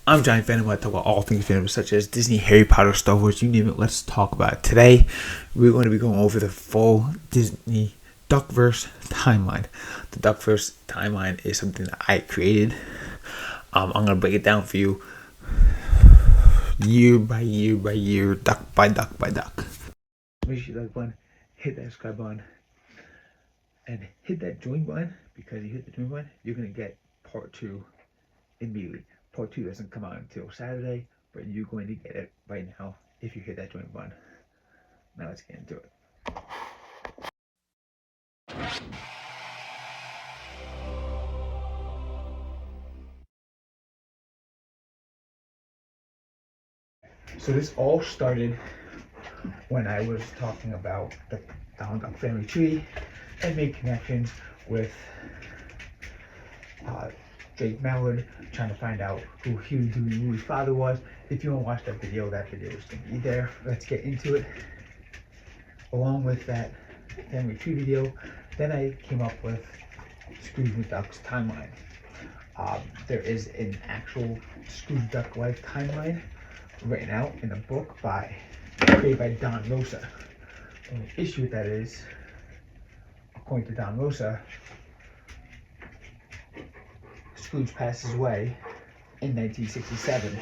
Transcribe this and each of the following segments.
I'm Johnny Phantom. I talk about all things Phantom, such as Disney, Harry Potter, Star Wars, you name it. Let's talk about it. Today, we're going to be going over the full Disney Duckverse timeline. The Duckverse timeline is something that I created. I'm going to break it down for you year by year by year, duck by duck by duck. Make sure you like button, hit that subscribe button, and hit that join button, because you hit the join button, you're going to get part 2 immediately. Part 2 doesn't come out until Saturday, but you're going to get it right now if you hit that join button. Now let's get into it. So this all started when I was talking about the Donald Duck family tree and made connections with Jake Mallard, trying to find out who Huey, Dewey, Louie's father was. If you want to watch that video is going to be there. Let's get into it. Along with that family tree video, then I came up with Scrooge McDuck's timeline. There is an actual Scrooge Duck life timeline written out in a book created by Don Rosa. And the issue with that is, according to Don Rosa, Scrooge passes away in 1967.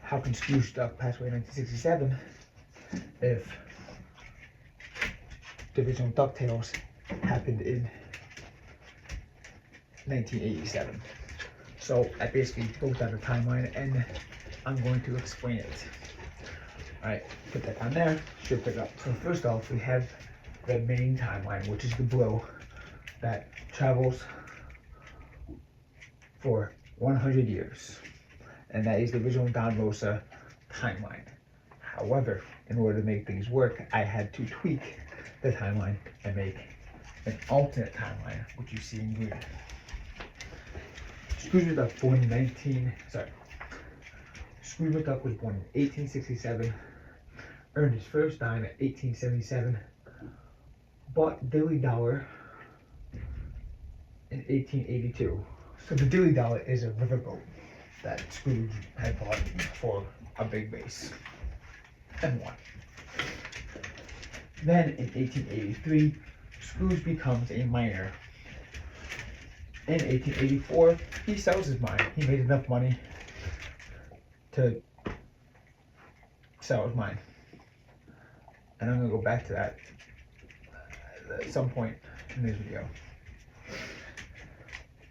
How can Scrooge Duck pass away in 1967 if the original DuckTales happened in 1987? So I basically broke down the timeline and I'm going to explain it. Alright, put that down there, should pick up. So first off, we have the main timeline, which is the blue, that travels for 100 years. And that is the original Don Rosa timeline. However, in order to make things work, I had to tweak the timeline and make an alternate timeline, which you see in green. Scrooge McDuck Scrooge McDuck was born in 1867, earned his first dime at 1877, bought Dilly Dollar in 1882. So the Dilly Dollar is a riverboat that Scrooge had bought for a big base and won. Then in 1883, Scrooge becomes a miner. In 1884, he sells his mine. He made enough money to sell his mine. And I'm going to go back to that at some point in this video.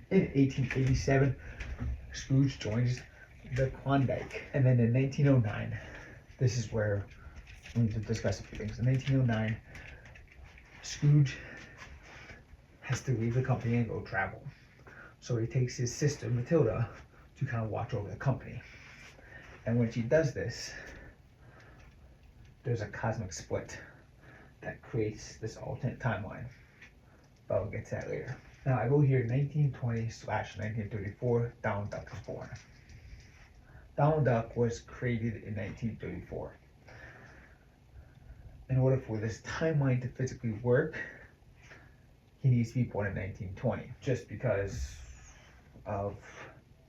In 1887, Scrooge joins the Klondike. And then in 1909, this is where we need to discuss a few things. In 1909, Scrooge has to leave the company and go travel. So he takes his sister, Matilda, to kind of watch over the company. And when she does this, there's a cosmic split that creates this alternate timeline. But we'll get to that later. Now I go here 1920/1934, Donald Duck is born. Donald Duck was created in 1934. In order for this timeline to physically work, he needs to be born in 1920. Just because of,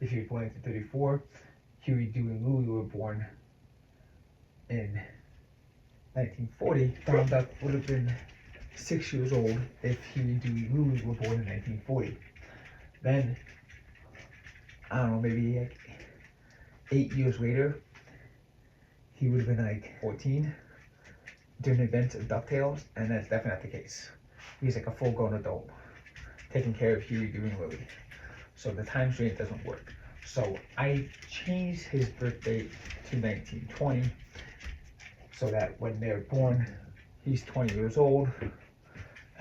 if he was born in 1934, Huey, Dewey, and Louie were born in 1940. Donald Duck would have been 6 years old if Huey, Dewey, and Louie were born in 1940. Then, I don't know, maybe like 8 years later, he would have been like 14 during the events of DuckTales, and that's definitely not the case. He's like a full-grown adult, taking care of Huey, Dewey, and Louie. So the time strain doesn't work. So I changed his birth date to 1920, so that when they're born, he's 20 years old,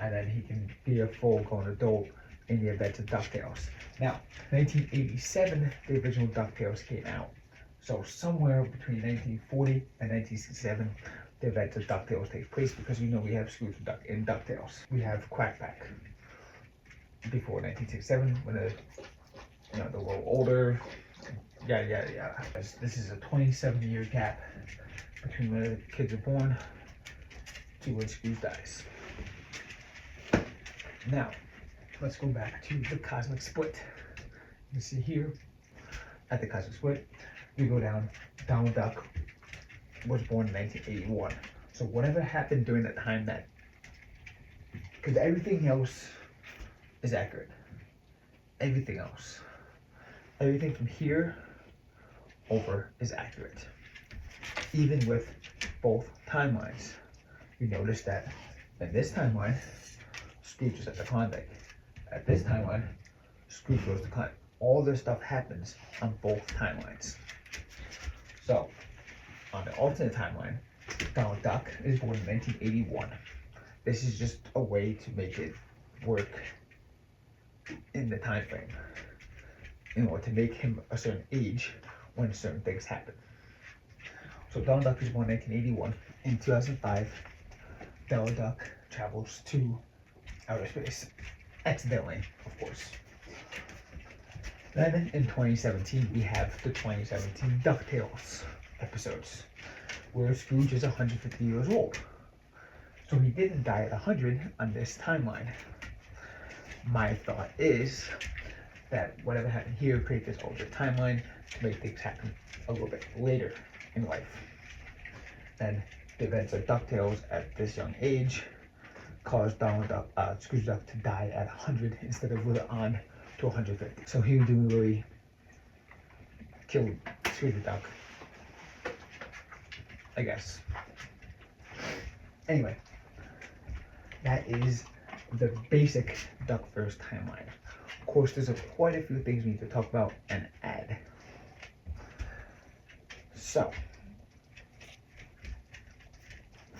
and then he can be a full-grown adult in the events of DuckTales. Now, 1987, the original DuckTales came out. So somewhere between 1940 and 1967, the events of DuckTales take place, because we know we have Scrooge Duck in DuckTales. We have Quackback before 1967, when they're a little older, yada yada yada. This is a 27-year gap between when the kids are born to when Scrooge dies. Now, let's go back to the cosmic split. You can see here, at the cosmic split. We go down, Donald Duck was born in 1981. So whatever happened during that time, that, because everything else is accurate. Everything else. Everything from here over is accurate. Even with both timelines. You notice that in this timeline, Scrooge is at the Klondike. At this timeline, Scrooge goes to Klondike. All this stuff happens on both timelines. So, on the alternate timeline, Donald Duck is born in 1981. This is just a way to make it work in the time frame, in order to make him a certain age when certain things happen. So Donald Duck was born in 1981. In 2005, Donald Duck travels to outer space, accidentally, of course. Then in 2017, we have the 2017 DuckTales episodes, where Scrooge is 150 years old. So he didn't die at 100 on this timeline. My thought is that whatever happened here create this alternate timeline to make things happen a little bit later in life. And the events of DuckTales at this young age caused Scrooge Duck to die at 100 instead of later on to 150. So he didn't really kill Scrooge Duck, I guess. Anyway, that is the basic Duckverse timeline. Of course, there's quite a few things we need to talk about and add. So,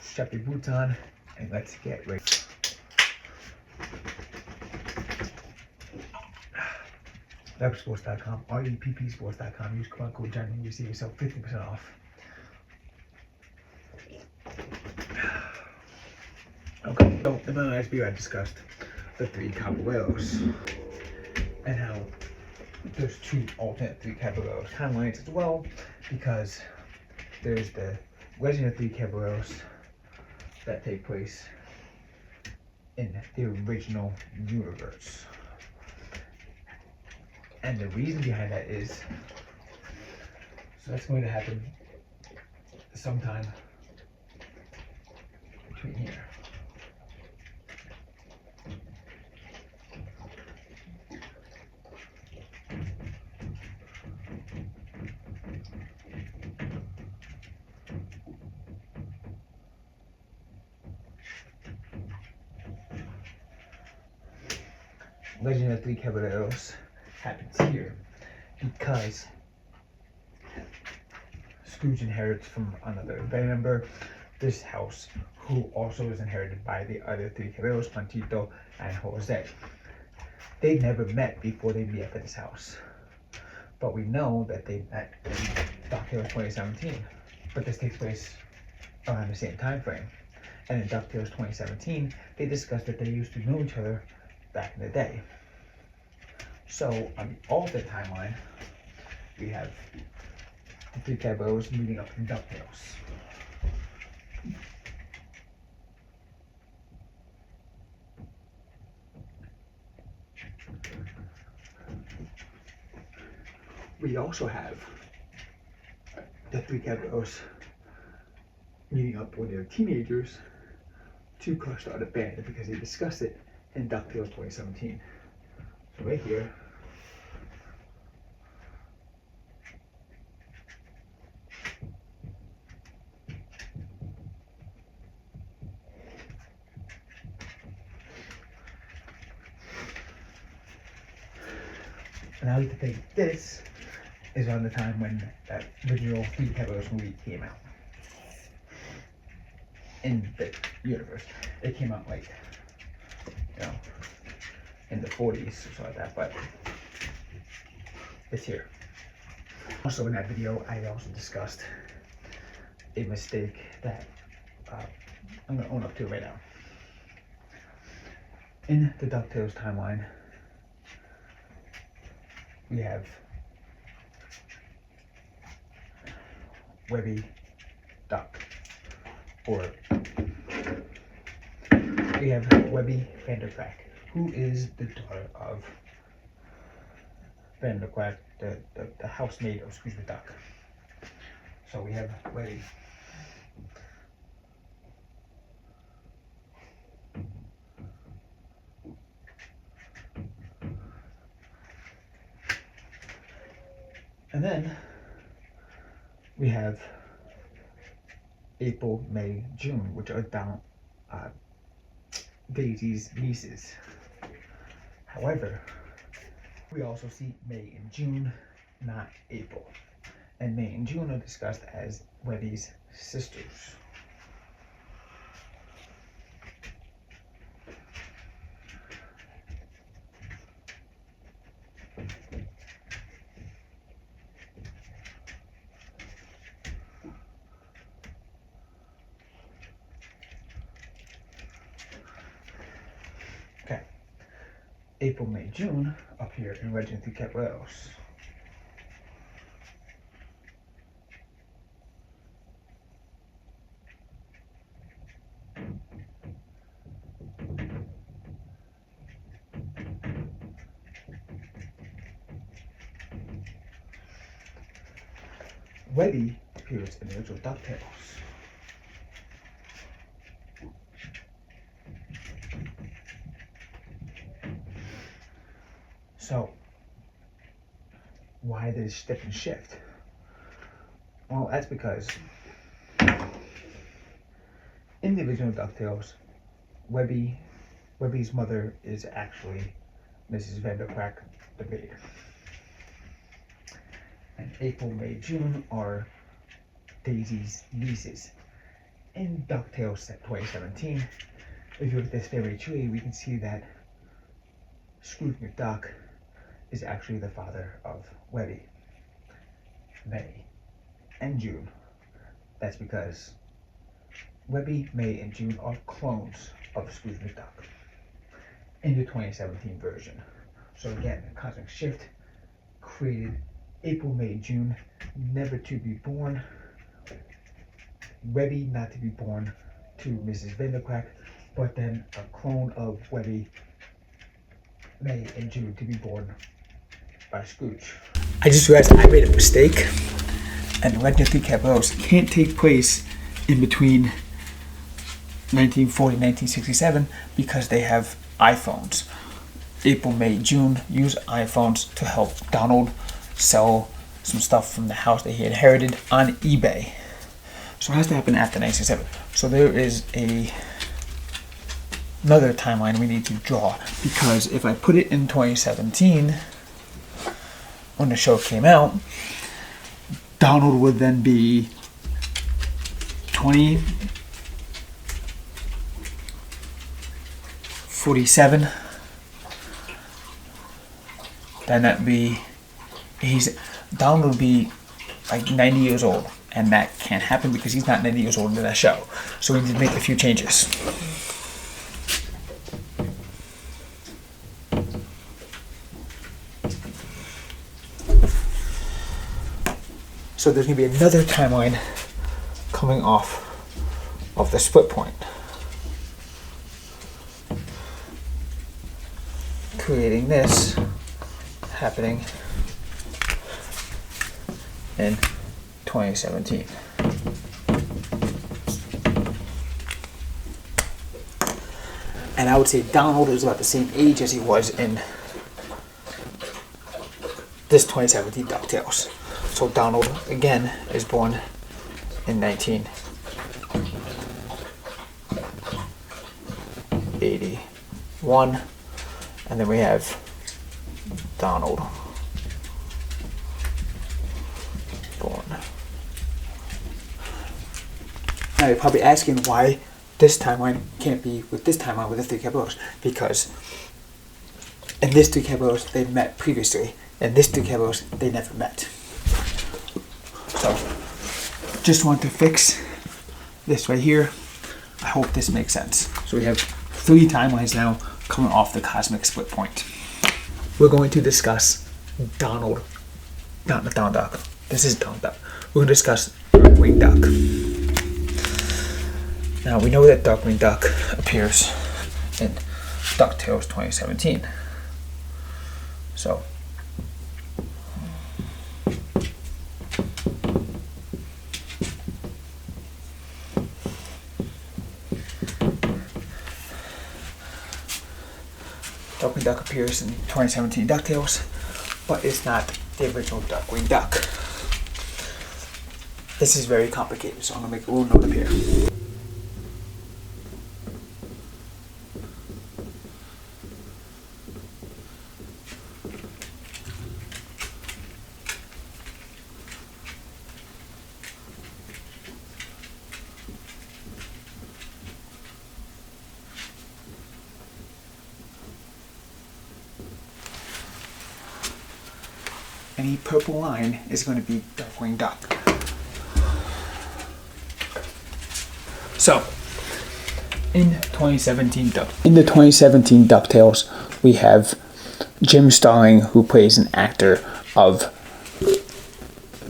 strap your boots on and let's get ready. Reppsports.com, reppsports.com. Use coupon code Johnny and you receive yourself 50% off. Okay, so in my last video I discussed the 3 Caballeros and how there's 2 alternate 3 Caballeros timelines as well, because there's the Legend of 3 Caballeros that take place in the original universe. And the reason behind that is, so that's going to happen sometime between here. Legend of 3 Caballeros happens here because Scrooge inherits from another family member this house, who also is inherited by the other 3 Caballeros, Panchito and Jose. They never met before they met at this house, but we know that they met in DuckTales 2017. But this takes place around the same time frame. And in DuckTales 2017, they discussed that they used to know each other back in the day. So on the alternate timeline, we have the 3 Caballeros meeting up in DuckTales. We also have the 3 Caballeros meeting up when they're teenagers to start a band, because they discussed it in DuckTales 2017. So right here, and I like to think this is around the time when that original 3 Caballeros movie came out in the universe. It came out like, you know, in the 40s or something like that, but it's here. Also in that video, I also discussed a mistake that I'm going to own up to right now. In the DuckTales timeline, we have Webby Duck, or we have Webby Vandercrack, who is the daughter of Vanderquack, the housemaid of Scrooge McDuck. So we have Webby. And then we have April, May, June, which are Daisy's nieces. However, we also see May and June, not April. And May and June are discussed as Webby's sisters. Okay. April, May, June appear in Legend of Caballeros. Webby appears in the original DuckTales. So, why this different shift? Well, that's because in the original DuckTales, Webby's mother is actually Mrs. Vanderquack, the maid. And April, May, June are Daisy's nieces. In DuckTales 2017, if you look at this family tree, we can see that Scrooge McDuck is actually the father of Webby, May, and June. That's because Webby, May, and June are clones of Scrooge McDuck in the 2017 version. So again, the cosmic shift created April, May, June never to be born, Webby not to be born to Mrs. Vanderquack, but then a clone of Webby, May, and June to be born by Scrooge. I just realized I made a mistake, and Legend of Caballeros can't take place in between 1940 and 1967 because they have iPhones. April, May, June use iPhones to help Donald sell some stuff from the house that he inherited on eBay. So it has to happen after 1967. So there is another timeline we need to draw, because if I put it in 2017, when the show came out, Donald would then be 47. Then that'd be Donald would be like 90 years old, and that can't happen because he's not 90 years old in that show. So we need to make a few changes. So there's going to be another timeline coming off of the split point, creating this happening in 2017. And I would say Donald is about the same age as he was in this 2017 DuckTales. So Donald, again, is born in 1981. And then we have Donald born. Now you're probably asking why this timeline can't be with this timeline with the three Caballeros, because in this three Caballeros they met previously, and this three Caballeros they never met. So just want to fix this right here. I hope this makes sense. So we have three timelines now coming off the cosmic split point. We're going to discuss Donald, not Donald Duck. This is Donald Duck. We're going to discuss Darkwing Duck. Now we know that Darkwing Duck appears in DuckTales 2017. So Darkwing Duck appears in 2017 DuckTales, but it's not the original Darkwing Duck. This is very complicated, so I'm gonna make a little note up here. Any purple line is going to be Darkwing Duck. So, in the 2017 DuckTales, we have Jim Starling, who plays an actor of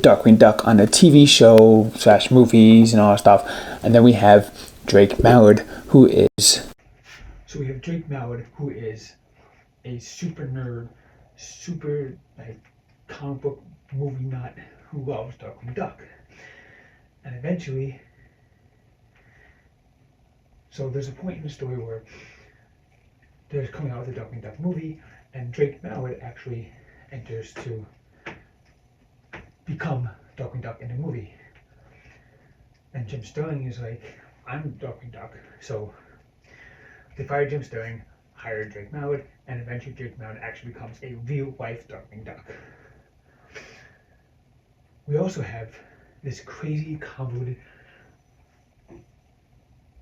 Darkwing Duck on a TV show / movies and all that stuff, and then we have Drake Mallard, who is. So we have Drake Mallard, who is a super nerd, super comic book movie nut who loves Darkwing Duck. And eventually, so there's a point in the story where they're coming out with the Darkwing Duck movie, and Drake Mallard actually enters to become Darkwing Duck in the movie. And Jim Starling is like, I'm Darkwing Duck. So they fire Jim Starling, hire Drake Mallard, and eventually Drake Mallard actually becomes a real life Darkwing Duck. We also have this crazy convoluted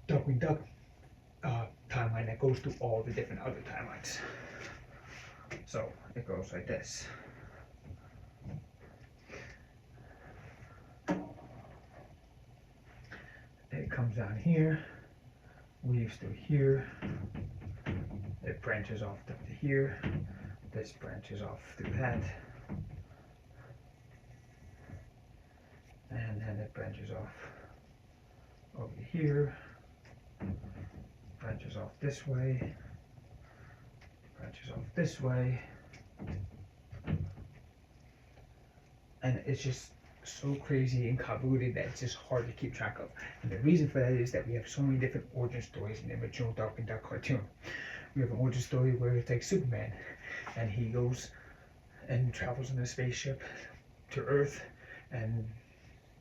Darkwing Duck timeline that goes through all the different other timelines. So it goes like this. It comes down here, weaves through here, it branches off to here, this branches off through that, and then it branches off over here, branches off this way, branches off this way, and it's just so crazy and convoluted that it's just hard to keep track of. And the reason for that is that we have so many different origin stories in the original Darkwing Duck cartoon. We have an origin story where it's like Superman, and he goes and travels in a spaceship to Earth and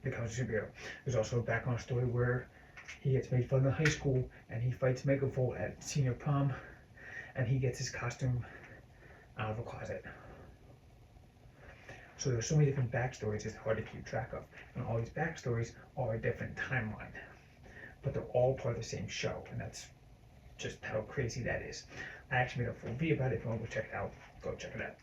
becomes a superhero. There's also a background story where he gets made fun of in high school and he fights Megavolt at senior prom, and he gets his costume out of a closet. So there's so many different backstories, it's hard to keep track of. And all these backstories are a different timeline, but they're all part of the same show, and that's just how crazy that is. I actually made a full video about it. If you want to go check it out, go check it out.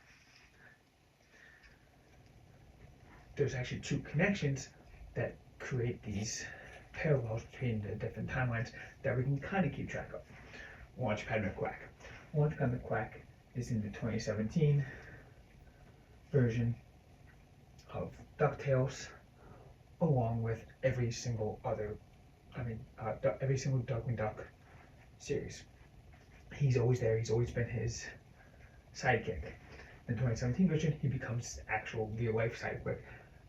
There's actually two connections that create these parallels between the different timelines that we can kind of keep track of. Launchpad McQuack. Launchpad McQuack is in the 2017 version of DuckTales, along with every single Darkwing Duck series. He's always there, he's always been his sidekick. In the 2017 version, he becomes actual real life sidekick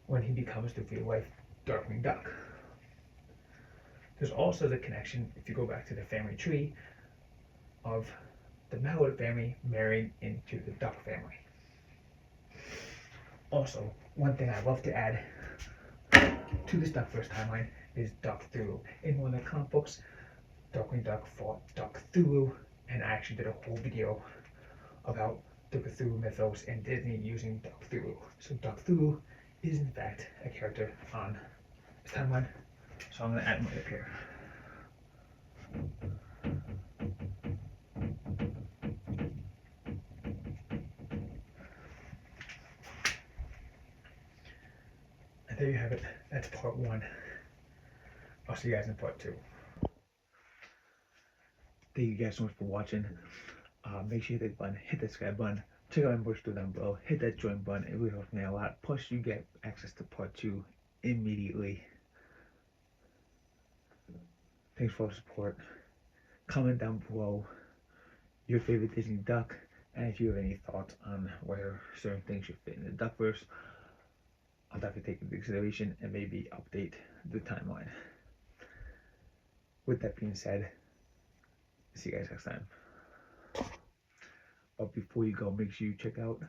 when he becomes the real life Darkwing Duck. There's also the connection, if you go back to the family tree, of the Mallard family married into the Duck family. Also, one thing I love to add to this Duckverse timeline is Duck Thulu. In one of the comic books, Darkwing Duck fought Duck Thulu, and I actually did a whole video about the Cthulhu mythos and Disney using Duck Thulu. So Duck Thulu is in fact a character on this timeline, so I'm going to add him right up here. And there you have it. That's part one. I'll see you guys in part two. Thank you guys so much for watching. Make sure you hit that button, hit that subscribe button, check out my merch store down below, hit that join button. It really helps me out a lot. Plus, you get access to part two immediately. Thanks for all the support. Comment down below your favorite Disney Duck, and if you have any thoughts on where certain things should fit in the Duckverse, I'll definitely take into consideration and maybe update the timeline. With that being said, see you guys next time. But before you go, make sure you check out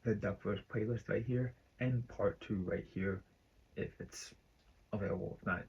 the Duckverse playlist right here and part 2 right here if it's available. If not,